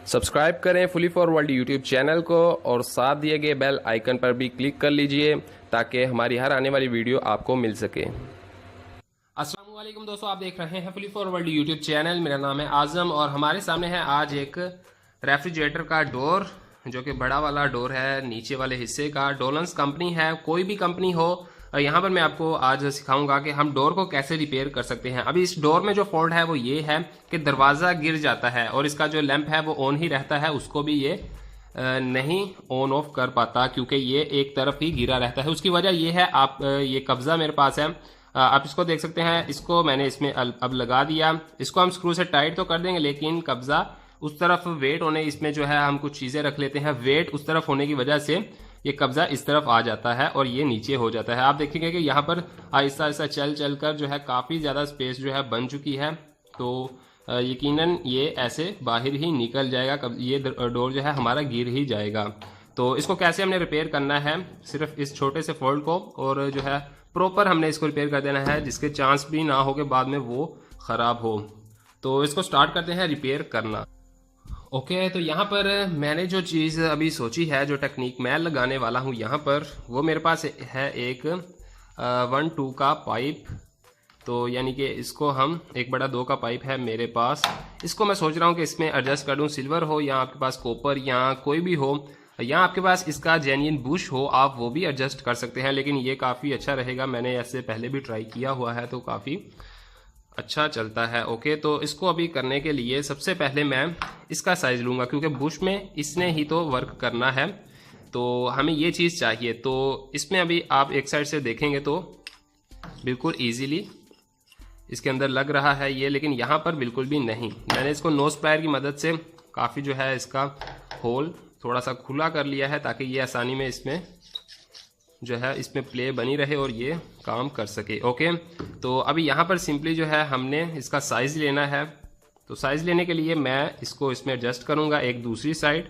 Subscribe करें fully फॉरवर्ल्ड YouTube channel को और साथ दिए गए बेल आइकन पर भी क्लिक कर लीजिए ताकि हमारी हर आने वाली वीडियो आपको मिल सके। अस्सलाम वालेकुम दोस्तों, आप देख रहे हैं फुली फॉरवर्ल्ड यूट्यूब चैनल। मेरा नाम है आजम और हमारे सामने है आज एक रेफ्रिजरेटर का डोर, जो कि बड़ा वाला डोर है, नीचे वाले हिस्से का। डोलंस कंपनी है, कोई भी कंपनी हो। यहाँ पर मैं आपको आज सिखाऊंगा कि हम डोर को कैसे रिपेयर कर सकते हैं। अभी इस डोर में जो फॉल्ट है वो ये है कि दरवाज़ा गिर जाता है और इसका जो लैंप है वो ऑन ही रहता है, उसको भी ये नहीं ऑन ऑफ कर पाता क्योंकि ये एक तरफ ही गिरा रहता है। उसकी वजह ये है, आप ये कब्जा मेरे पास है, आप इसको देख सकते हैं। इसको मैंने इसमें अब लगा दिया। इसको हम स्क्रू से टाइट तो कर देंगे, लेकिन कब्जा उस तरफ वेट होने, इसमें जो है हम कुछ चीज़ें रख लेते हैं, वेट उस तरफ होने की वजह से ये कब्जा इस तरफ आ जाता है और ये नीचे हो जाता है। आप देखेंगे कि यहाँ पर आहिस्ता आहिस्ता चल कर जो है काफ़ी ज़्यादा स्पेस जो है बन चुकी है, तो यकीनन ये ऐसे बाहर ही निकल जाएगा। ये डोर जो है हमारा गिर ही जाएगा। तो इसको कैसे हमने रिपेयर करना है, सिर्फ इस छोटे से फॉल्ट को, और जो है प्रॉपर हमने इसको रिपेयर कर देना है, जिसके चांस भी ना हो कि बाद में वो ख़राब हो। तो इसको स्टार्ट करते हैं रिपेयर करना। ओके, तो यहाँ पर मैंने जो चीज़ अभी सोची है, जो टेक्निक मैं लगाने वाला हूँ यहाँ पर, वो मेरे पास है एक 1-2 का पाइप। तो यानी कि इसको हम, एक बड़ा 2 का पाइप है मेरे पास, इसको मैं सोच रहा हूँ कि इसमें एडजस्ट कर दूँ। सिल्वर हो या आपके पास कॉपर या कोई भी हो, या आपके पास इसका जेन्युइन बुश हो, आप वो भी एडजस्ट कर सकते हैं, लेकिन ये काफ़ी अच्छा रहेगा। मैंने ऐसे पहले भी ट्राई किया हुआ है तो काफ़ी अच्छा चलता है। ओके, तो इसको अभी करने के लिए सबसे पहले मैं इसका साइज़ लूँगा, क्योंकि बुश में इसने ही तो वर्क करना है, तो हमें ये चीज़ चाहिए। तो इसमें अभी आप एक साइड से देखेंगे तो बिल्कुल ईजीली इसके अंदर लग रहा है ये, लेकिन यहाँ पर बिल्कुल भी नहीं। मैंने इसको नोज प्लायर की मदद से काफ़ी जो है इसका होल थोड़ा सा खुला कर लिया है, ताकि ये आसानी में इसमें जो है इसमें प्ले बनी रहे और ये काम कर सके। ओके, तो अभी यहाँ पर सिंपली जो है हमने इसका साइज़ लेना है। तो साइज़ लेने के लिए मैं इसको इसमें एडजस्ट करूँगा एक दूसरी साइड,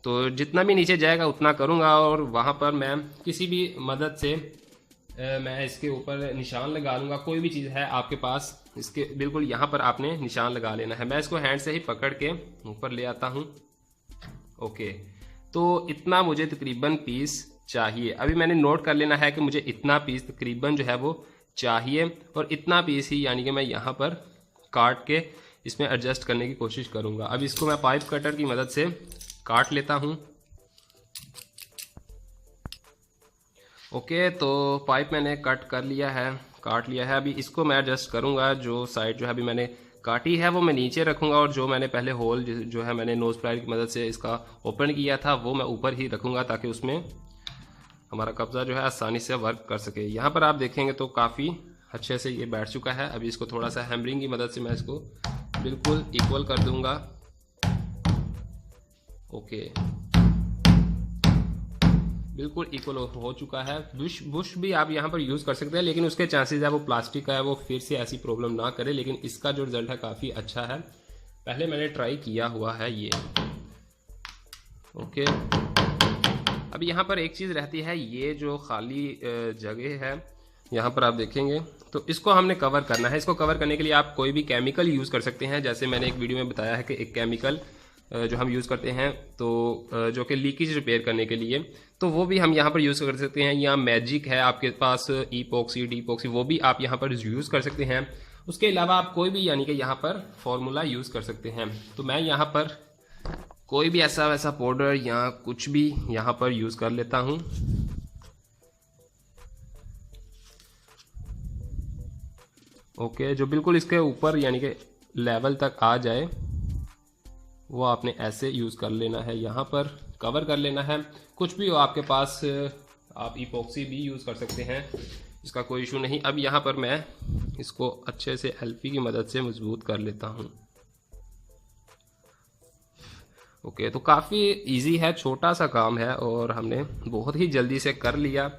तो जितना भी नीचे जाएगा उतना करूँगा, और वहाँ पर मैं किसी भी मदद से मैं इसके ऊपर निशान लगा लूँगा। कोई भी चीज़ है आपके पास, इसके बिल्कुल यहाँ पर आपने निशान लगा लेना है। मैं इसको हैंड से ही पकड़ के ऊपर ले आता हूँ। ओके, तो इतना मुझे तकरीबन पीस चाहिए। अभी मैंने नोट कर लेना है कि मुझे इतना पीस तकरीबन जो है वो चाहिए, और इतना पीस ही यानी कि मैं यहाँ पर काट के इसमें एडजस्ट करने की कोशिश करूँगा। अब इसको मैं पाइप कटर की मदद से काट लेता हूँ। ओके, तो पाइप मैंने कट कर लिया है, काट लिया है। अभी इसको मैं एडजस्ट करूँगा। जो साइड जो है अभी मैंने काटी है वो मैं नीचे रखूँगा, और जो मैंने पहले होल जो है मैंने नोज प्लायर की मदद से इसका ओपन किया था वो मैं ऊपर ही रखूँगा, ताकि उसमें हमारा कब्जा जो है आसानी से वर्क कर सके। यहाँ पर आप देखेंगे तो काफ़ी अच्छे से ये बैठ चुका है। अभी इसको थोड़ा सा हैमरिंग की मदद से मैं इसको बिल्कुल इक्वल कर दूंगा। ओके, बिल्कुल इक्वल हो चुका है। बुश भी आप यहाँ पर यूज़ कर सकते हैं, लेकिन उसके चांसेस है वो प्लास्टिक का है, वो फिर से ऐसी प्रॉब्लम ना करे। लेकिन इसका जो रिजल्ट है काफ़ी अच्छा है, पहले मैंने ट्राई किया हुआ है ये। ओके, अब यहाँ पर एक चीज़ रहती है, ये जो खाली जगह है यहाँ पर आप देखेंगे तो इसको हमने कवर करना है। इसको कवर करने के लिए आप कोई भी केमिकल यूज़ कर सकते हैं, जैसे मैंने एक वीडियो में बताया है कि एक केमिकल जो हम यूज़ करते हैं, तो जो कि लीकेज रिपेयर करने के लिए, तो वो भी हम यहाँ पर यूज़ कर सकते हैं। या मैजिक है आपके पास, ईपॉक्सी, डीपॉक्सी, वो भी आप यहाँ पर यूज़ कर सकते हैं। उसके अलावा आप कोई भी यानी कि यहाँ पर फॉर्मूला यूज़ कर सकते हैं। तो मैं यहाँ पर कोई भी ऐसा वैसा पाउडर या कुछ भी यहाँ पर यूज़ कर लेता हूँ। ओके, जो बिल्कुल इसके ऊपर यानी कि लेवल तक आ जाए वो आपने ऐसे यूज़ कर लेना है, यहाँ पर कवर कर लेना है। कुछ भी हो आपके पास, आप इपॉक्सी भी यूज़ कर सकते हैं, इसका कोई इशू नहीं। अब यहाँ पर मैं इसको अच्छे से एलपी की मदद से मजबूत कर लेता हूँ। ओके, तो काफ़ी इजी है, छोटा सा काम है और हमने बहुत ही जल्दी से कर लिया।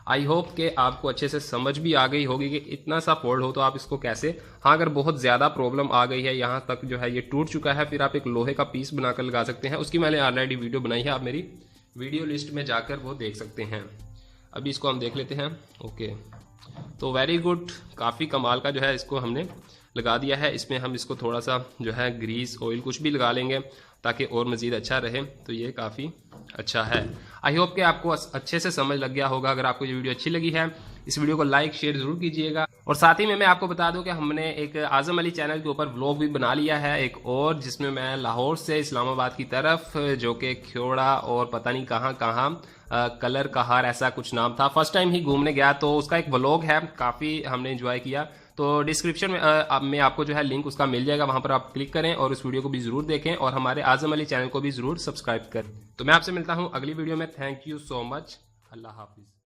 आई होप कि आपको अच्छे से समझ भी आ गई होगी कि इतना सा फोल्ड हो तो आप इसको कैसे, हाँ अगर बहुत ज़्यादा प्रॉब्लम आ गई है, यहाँ तक जो है ये टूट चुका है, फिर आप एक लोहे का पीस बनाकर लगा सकते हैं। उसकी मैंने ऑलरेडी वीडियो बनाई है, आप मेरी वीडियो लिस्ट में जाकर वो देख सकते हैं। अभी इसको हम देख लेते हैं। ओके, तो वेरी गुड, काफ़ी कमाल का जो है इसको हमने लगा दिया है। इसमें हम इसको थोड़ा सा जो है ग्रीस ऑयल कुछ भी लगा लेंगे ताकि और मज़ीद अच्छा रहे। तो ये काफ़ी अच्छा है। आई होप कि आपको अच्छे से समझ लग गया होगा। अगर आपको ये वीडियो अच्छी लगी है, इस वीडियो को लाइक शेयर ज़रूर कीजिएगा। और साथ ही में मैं आपको बता दूं कि हमने एक आज़म अली चैनल के ऊपर व्लॉग भी बना लिया है एक और, जिसमें मैं लाहौर से इस्लामाबाद की तरफ, जो कि ख्योड़ा और पता नहीं कहाँ कहाँ कलर कहार ऐसा कुछ नाम था, फर्स्ट टाइम ही घूमने गया, तो उसका एक व्लॉग है, काफ़ी हमने एंजॉय किया। तो डिस्क्रिप्शन में आपको जो है लिंक उसका मिल जाएगा, वहां पर आप क्लिक करें और उस वीडियो को भी ज़रूर देखें और हमारे आज़म अली चैनल को भी ज़रूर सब्सक्राइब करें। तो मैं आपसे मिलता हूं अगली वीडियो में। Thank you so much. अल्लाह हाफिज़।